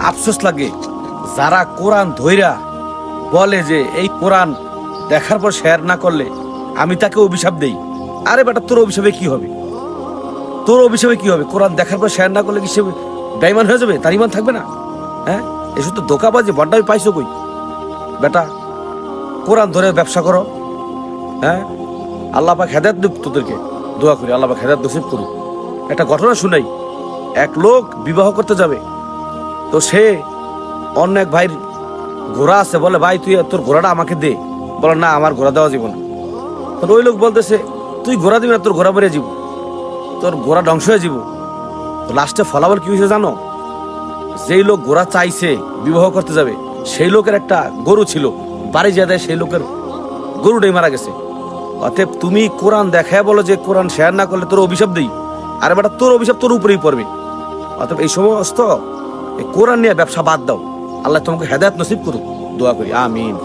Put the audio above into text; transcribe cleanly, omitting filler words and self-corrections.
আফসোস লাগে যারা কোরআন ধইরা বলে যে এই কোরআন দেখার পর শেয়ার না করলে আমি তাকে অভিশাপ দেই। আরে বেটা, তোর অভিশাপে কি হবে? তোর অভিশাপে কি হবে? কোরআন দেখার পর শেয়ার না করলে কি সে বেঈমান হয়ে যাবে? তার ইমান থাকবে না? হ্যাঁ, এসব তো ধোকাবাজি, বড্ডামি পাইছো কই? বেটা, কোরআন ধরে ব্যবসা করো। হ্যাঁ, আল্লাহ পাক হেদায়েত দিক তোদেরকে, দোয়া করি আল্লাহ পাক হেদায়েত নসিব করুক। একটা ঘটনা শুনাই। এক লোক বিবাহ করতে যাবে, তো সে অন্য এক ভাইয়ের ঘোড়া আছে, বলে ভাই তুই তোর ঘোড়াটা আমাকে দে। বলে না, আমার ঘোড়া দেওয়া যাব না। তো ওই লোক বলতেছে তুই ঘোড়া দিবি না, তোর ঘোড়া বেরিয়ে যাব, তোর ঘোড়া ধ্বংস হয়ে যাব। তো লাস্টে ফলাফল কি হয়েছে জানো? যেই লোক ঘোড়া চাইছে বিবাহ করতে যাবে, সেই লোকের একটা গরু ছিল, বাড়ি যা দেয় সেই লোকের গরুটাই মারা গেছে। অতএব তুমি কোরআন দেখায় বলো যে কোরআন শেয়ার না করলে তোর অভিশাপ দেই। আরে বেটা, তোর অভিশাপ তোর উপরেই পড়বে। অতএব এই সমস্ত কোরআন নিয়ে ব্যবসা বাদ দাও। আল্লাহ তোমাকে হেদায়েত নসিব করুক, দোয়া করি আমিন।